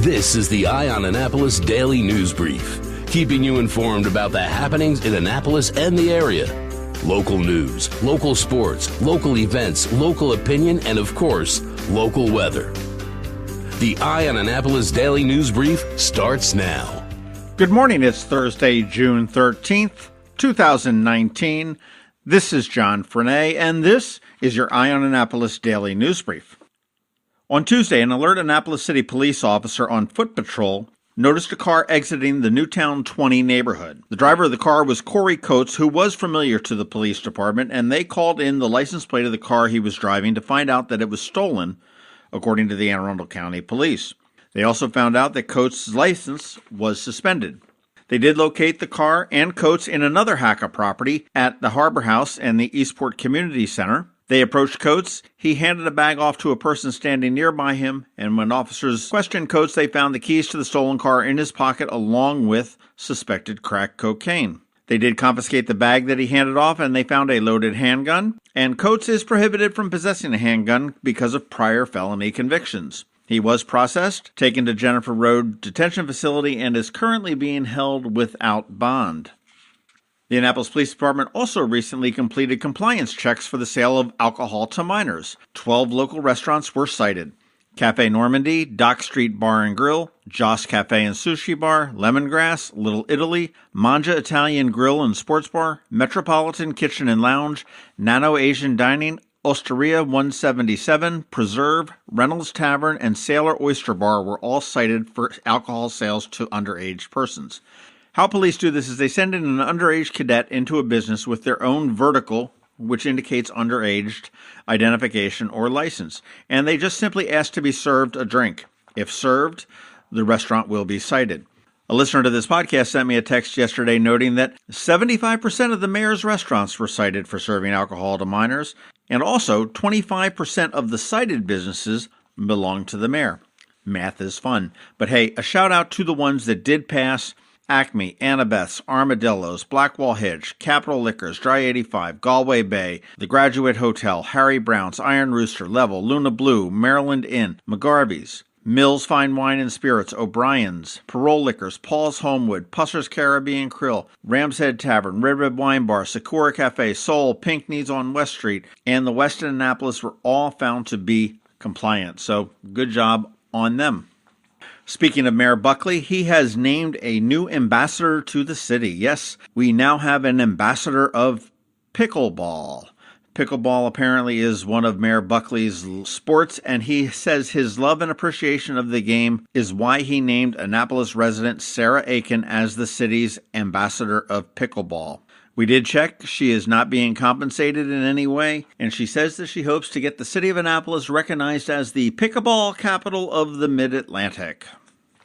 This is the Eye on Annapolis Daily News Brief, keeping you informed about the happenings in Annapolis and the area. Local news, local sports, local events, local opinion, and of course, local weather. The Eye on Annapolis Daily News Brief starts now. Good morning. It's Thursday, June 13th, 2019. This is John Frenaye, and this is your Eye on Annapolis Daily News Brief. On Tuesday, an alert Annapolis City police officer on foot patrol noticed a car exiting the Newtown 20 neighborhood. The driver of the car was Corey Coates, who was familiar to the police department, and they called in the license plate of the car he was driving to find out that it was stolen, according to the Anne Arundel County Police. They also found out that Coates' license was suspended. They did locate the car and Coates in another HACA property at the Harbor House and the Eastport Community Center. They approached Coates. He handed a bag off to a person standing nearby him, and when officers questioned Coates, they found the keys to the stolen car in his pocket along with suspected crack cocaine. They did confiscate the bag that he handed off, and they found a loaded handgun, and Coates is prohibited from possessing a handgun because of prior felony convictions. He was processed, taken to Jennifer Road Detention Facility, and is currently being held without bond. The Annapolis Police Department also recently completed compliance checks for the sale of alcohol to minors. 12 local restaurants were cited: Cafe Normandy, Dock Street Bar and Grill, Joss Cafe and Sushi Bar, Lemongrass, Little Italy, Manja Italian Grill and Sports Bar, Metropolitan Kitchen and Lounge, Nano Asian Dining, Osteria 177, Preserve, Reynolds Tavern, and Sailor Oyster Bar were all cited for alcohol sales to underage persons. How police do this is they send in an underage cadet into a business with their own vertical, which indicates underage identification or license, and they just simply ask to be served a drink. If served, the restaurant will be cited. A listener to this podcast sent me a text yesterday noting that 75% of the mayor's restaurants were cited for serving alcohol to minors, and also 25% of the cited businesses belong to the mayor. Math is fun. But hey, a shout out to the ones that did pass: Acme, Annabeth's, Armadillo's, Blackwall Hitch, Capital Liquors, Dry 85, Galway Bay, The Graduate Hotel, Harry Brown's, Iron Rooster, Level, Luna Blue, Maryland Inn, McGarvey's, Mills Fine Wine and Spirits, O'Brien's, Parole Liquors, Paul's Homewood, Pusser's Caribbean Krill, Ram's Head Tavern, Red Rib Wine Bar, Sakura Cafe, Soul, Pink Knees on West Street, and the Westin Annapolis were all found to be compliant. So good job on them. Speaking of Mayor Buckley, he has named a new ambassador to the city. Yes, we now have an ambassador of pickleball. Pickleball apparently is one of Mayor Buckley's sports, and he says his love and appreciation of the game is why he named Annapolis resident Sarah Aiken as the city's ambassador of pickleball. We did check. She is not being compensated in any way, and she says that she hopes to get the city of Annapolis recognized as the pickleball capital of the Mid-Atlantic.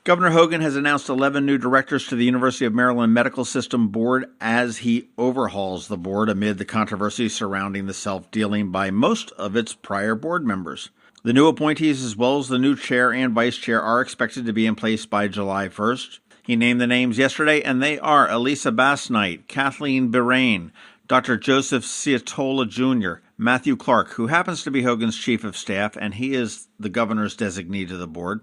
Governor Hogan has announced 11 new directors to the University of Maryland Medical System Board as he overhauls the board amid the controversy surrounding the self-dealing by most of its prior board members. The new appointees, as well as the new chair and vice chair, are expected to be in place by July 1st. He named the names yesterday, and they are Elisa Bassnight, Kathleen Birain, Dr. Joseph Ciatola Jr., Matthew Clark, who happens to be Hogan's chief of staff, and he is the governor's designee to the board,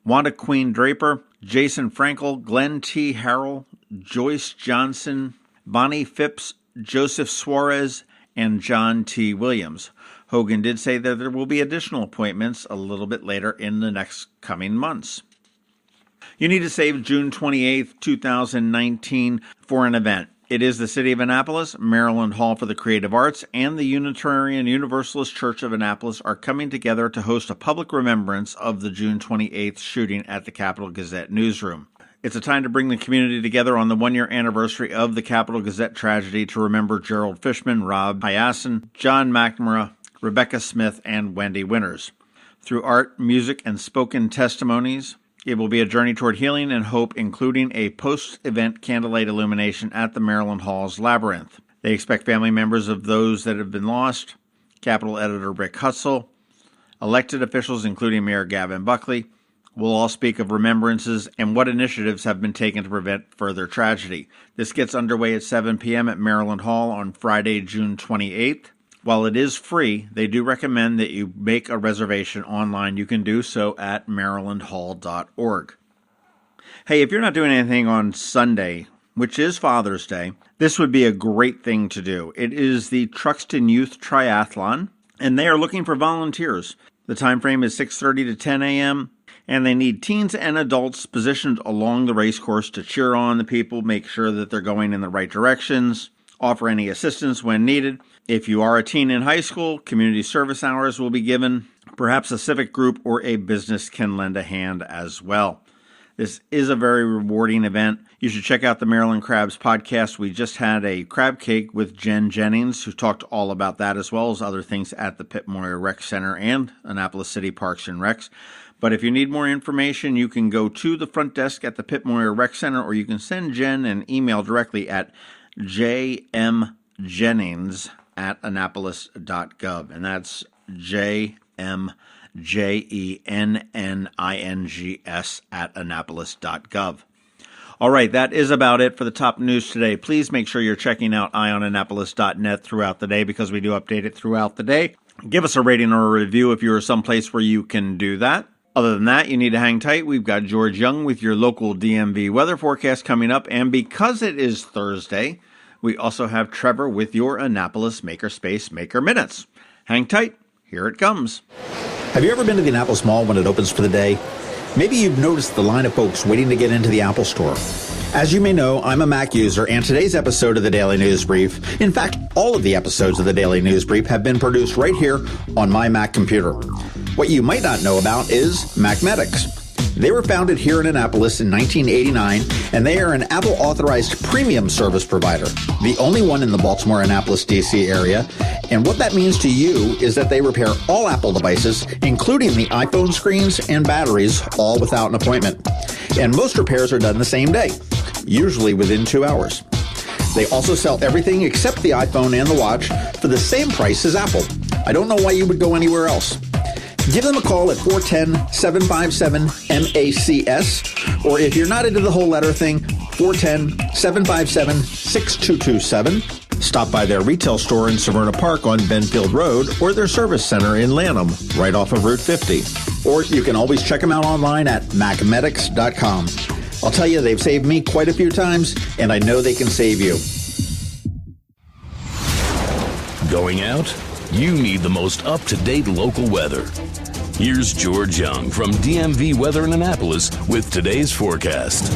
Wanda Queen Draper, Jason Frankel, Glenn T. Harrell, Joyce Johnson, Bonnie Phipps, Joseph Suarez, and John T. Williams. Hogan did say that there will be additional appointments a little bit later in the next coming months. You need to save June 28th, 2019 for an event. It is the City of Annapolis, Maryland Hall for the Creative Arts, and the Unitarian Universalist Church of Annapolis are coming together to host a public remembrance of the June 28th shooting at the Capital Gazette newsroom. It's a time to bring the community together on the one-year anniversary of the Capital Gazette tragedy to remember Gerald Fishman, Rob Hyacinth, John McNamara, Rebecca Smith, and Wendy Winters. Through art, music, and spoken testimonies, it will be a journey toward healing and hope, including a post-event candlelight illumination at the Maryland Hall's Labyrinth. They expect family members of those that have been lost, Capitol editor Rick Hutzel, elected officials including Mayor Gavin Buckley, will all speak of remembrances and what initiatives have been taken to prevent further tragedy. This gets underway at 7 p.m. at Maryland Hall on Friday, June 28th. While it is free, they do recommend that you make a reservation online. You can do so at marylandhall.org. Hey, if you're not doing anything on Sunday, which is Father's Day, this would be a great thing to do. It is the Truxtun Youth Triathlon, and they are looking for volunteers. The time frame is 6:30 to 10 a.m., and they need teens and adults positioned along the race course to cheer on the people, make sure that they're going in the right directions, offer any assistance when needed. If you are a teen in high school, community service hours will be given. Perhaps a civic group or a business can lend a hand as well. This is a very rewarding event. You should check out the Maryland Crabs podcast. We just had a crab cake with Jen Jennings, who talked all about that as well as other things at the Pitt Moyer Rec Center and Annapolis City Parks and Recs. But if you need more information, you can go to the front desk at the Pitt Moyer Rec Center, or you can send Jen an email directly at jmjennings@annapolis.gov. And that's jmjennings@annapolis.gov. All right, that is about it for the top news today. Please make sure you're checking out eyeonannapolis.net throughout the day, because we do update it throughout the day. Give us a rating or a review if you're someplace where you can do that. Other than that, you need to hang tight. We've got George Young with your local DMV weather forecast coming up. And because it is Thursday, we also have Trevor with your Annapolis Makerspace Maker Minutes. Hang tight. Here it comes. Have you ever been to the Annapolis Mall when it opens for the day? Maybe you've noticed the line of folks waiting to get into the Apple Store. As you may know, I'm a Mac user, and today's episode of the Daily News Brief, in fact, all of the episodes of the Daily News Brief, have been produced right here on my Mac computer. What you might not know about is Macmedics. They were founded here in Annapolis in 1989, and they are an Apple-authorized premium service provider, the only one in the Baltimore-Annapolis, D.C. area. And what that means to you is that they repair all Apple devices, including the iPhone screens and batteries, all without an appointment. And most repairs are done the same day, usually within 2 hours. They also sell everything except the iPhone and the watch for the same price as Apple. I don't know why you would go anywhere else. Give them a call at 410-757-MACS, or if you're not into the whole letter thing, 410-757-6227. Stop by their retail store in Severna Park on Benfield Road, or their service center in Lanham, right off of Route 50. Or you can always check them out online at macmedics.com. I'll tell you, they've saved me quite a few times, and I know they can save you. Going out? You need the most up-to-date local weather. Here's George Young from DMV Weather in Annapolis with today's forecast.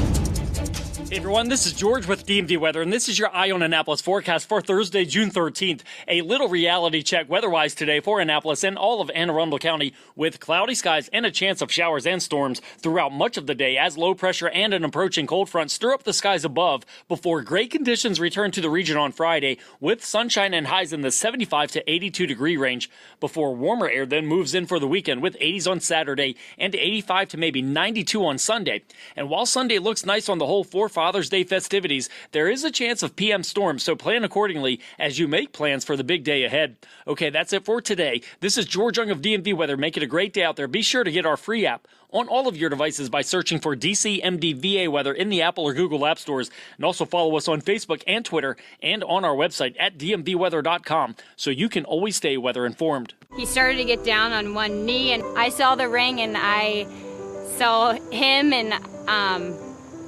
Hey everyone, this is George with DMV Weather, and this is your Eye on Annapolis forecast for Thursday, June 13th. A little reality check weather-wise today for Annapolis and all of Anne Arundel County, with cloudy skies and a chance of showers and storms throughout much of the day as low pressure and an approaching cold front stir up the skies above before gray conditions return to the region on Friday, with sunshine and highs in the 75 to 82 degree range, before warmer air then moves in for the weekend with 80s on Saturday and 85 to maybe 92 on Sunday. And while Sunday looks nice on the whole for Father's Day festivities, there is a chance of PM storms, so plan accordingly as you make plans for the big day ahead. Okay, that's it for today. This is George Young of DMV Weather. Make it a great day out there. Be sure to get our free app on all of your devices by searching for DCMDVA Weather in the Apple or Google App Stores, and also follow us on Facebook and Twitter and on our website at dmvweather.com so you can always stay weather informed. He started to get down on one knee, and I saw the ring, and I saw him, and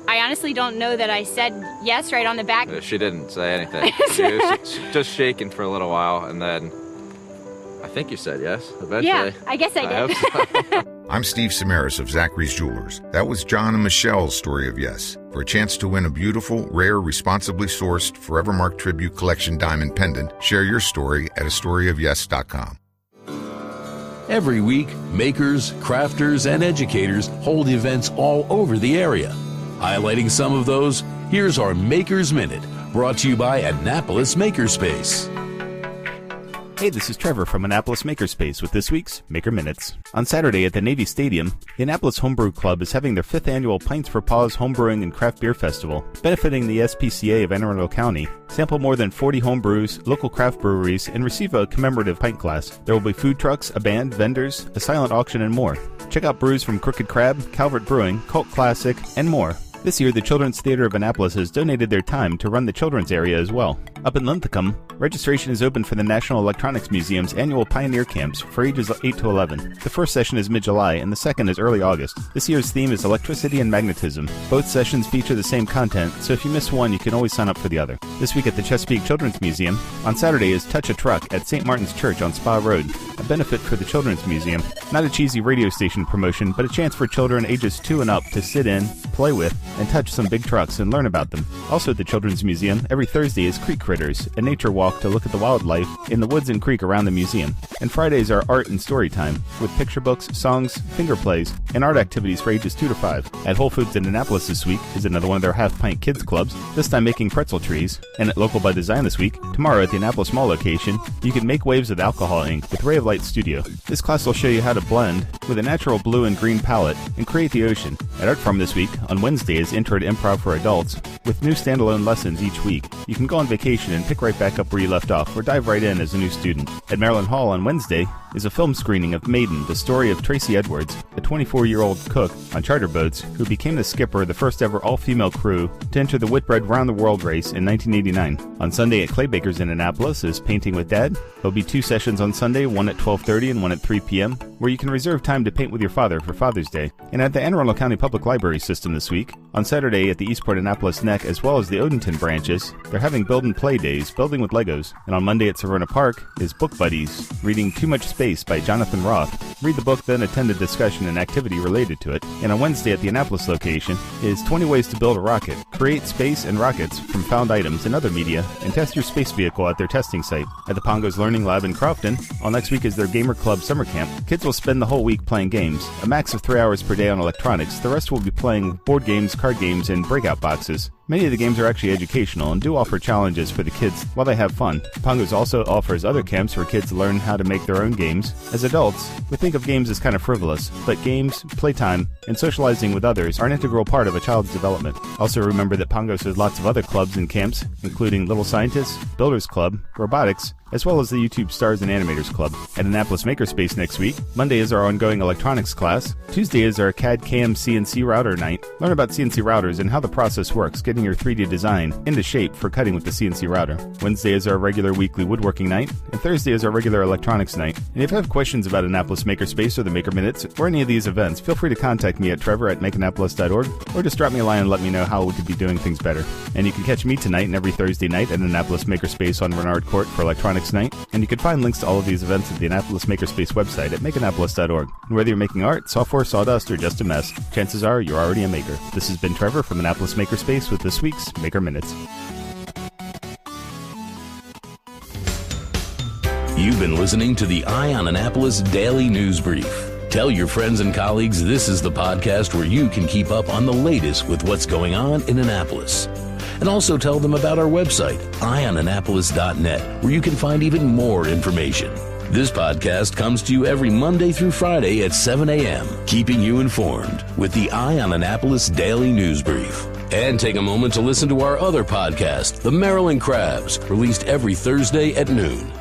I honestly don't know that I said yes right on the back. She didn't say anything. She was just shaking for a little while, and then I think you said yes eventually. Yeah, I guess I did. hope so. I'm Steve Samaras of Zachary's Jewelers. That was John and Michelle's story of yes. For a chance to win a beautiful, rare, responsibly sourced Forevermark Tribute Collection diamond pendant, share your story at astoryofyes.com. Every week, makers, crafters, and educators hold events all over the area. Highlighting some of those, here's our Maker's Minute, brought to you by Annapolis Makerspace. Hey, this is Trevor from Annapolis Makerspace with this week's Maker Minutes. On Saturday at the Navy Stadium, the Annapolis Homebrew Club is having their 5th annual Pints for Paws Homebrewing and Craft Beer Festival, benefiting the SPCA of Anne Arundel County. Sample more than 40 homebrews, local craft breweries, and receive a commemorative pint glass. There will be food trucks, a band, vendors, a silent auction, and more. Check out brews from Crooked Crab, Calvert Brewing, Cult Classic, and more. This year, the Children's Theater of Annapolis has donated their time to run the children's area as well. Up in Linthicum, registration is open for the National Electronics Museum's annual Pioneer Camps for ages 8 to 11. The first session is mid-July, and the second is early August. This year's theme is electricity and magnetism. Both sessions feature the same content, so if you miss one, you can always sign up for the other. This week at the Chesapeake Children's Museum, on Saturday is Touch a Truck at St. Martin's Church on Spa Road, a benefit for the Children's Museum. Not a cheesy radio station promotion, but a chance for children ages 2 and up to sit in, play with, and touch some big trucks and learn about them. Also at the Children's Museum, every Thursday is Creek Critters, a nature walk to look at the wildlife in the woods and creek around the museum. And Fridays are art and story time, with picture books, songs, finger plays, and art activities for ages 2 to 5. At Whole Foods in Annapolis this week is another one of their half-pint kids clubs, this time making pretzel trees. And at Local by Design this week, tomorrow at the Annapolis Mall location, you can make waves with alcohol ink with Ray of Light Studio. This class will show you how to blend with a natural blue and green palette and create the ocean. At Art Farm this week, on Wednesday is Intro to Improv for Adults, with new standalone lessons each week. You can go on vacation and pick right back up where you left off, or dive right in as a new student. At Maryland Hall on Wednesday is a film screening of Maiden, the story of Tracy Edwards, a 24-year-old cook on charter boats who became the skipper of the first ever all-female crew to enter the Whitbread Round the World race in 1989. On Sunday at Claybaker's in Annapolis is Painting with Dad. There'll be 2 sessions on Sunday, one at 12:30 and one at 3 p.m., where you can reserve time to paint with your father for Father's Day. And at the Anne Arundel County Public Library System this week, on Saturday at the Eastport Annapolis Neck as well as the Odenton branches, they're having Build and Play Days, building with Legos. And on Monday at Severna Park is Book Buddies, reading Too Much Space by Jonathan Roth. Read the book, then attend a discussion and activity related to it. And on Wednesday at the Annapolis location is 20 Ways to Build a Rocket. Create space and rockets from found items and other media, and test your space vehicle at their testing site. At the Pongos Learning Lab in Crofton, all next week is their Gamer Club Summer Camp. Kids will spend the whole week playing games, a max of 3 hours per day on electronics. The rest will be playing board games, card games, and breakout boxes. Many of the games are actually educational and do offer challenges for the kids while they have fun. Pongos also offers other camps where kids learn how to make their own games. As adults, we think of games as kind of frivolous, but games, playtime, and socializing with others are an integral part of a child's development. Also remember that Pongos has lots of other clubs and camps, including Little Scientists, Builders Club, Robotics, as well as the YouTube Stars and Animators Club. At Annapolis Makerspace next week, Monday is our ongoing electronics class. Tuesday is our CAD CAM CNC router night. Learn about CNC routers and how the process works, getting your 3D design into shape for cutting with the CNC router. Wednesday is our regular weekly woodworking night, and Thursday is our regular electronics night. And if you have questions about Annapolis Makerspace or the Maker Minutes or any of these events, feel free to contact me at Trevor at makeannapolis.org, or just drop me a line and let me know how we could be doing things better. And you can catch me tonight and every Thursday night at Annapolis Makerspace on Renard Court for electronics night, and you can find links to all of these events at the Annapolis Makerspace website at makeannapolis.org. And whether you're making art, software, sawdust, or just a mess, chances are you're already a maker. This has been Trevor from Annapolis Makerspace with this week's Maker Minutes. You've been listening to the Eye on Annapolis Daily News Brief. Tell your friends and colleagues this is the podcast where you can keep up on the latest with what's going on in Annapolis. And also tell them about our website, eyeonannapolis.net, where you can find even more information. This podcast comes to you every Monday through Friday at 7 a.m., keeping you informed with the Eye on Annapolis Daily News Brief. And take a moment to listen to our other podcast, The Maryland Crabs, released every Thursday at noon.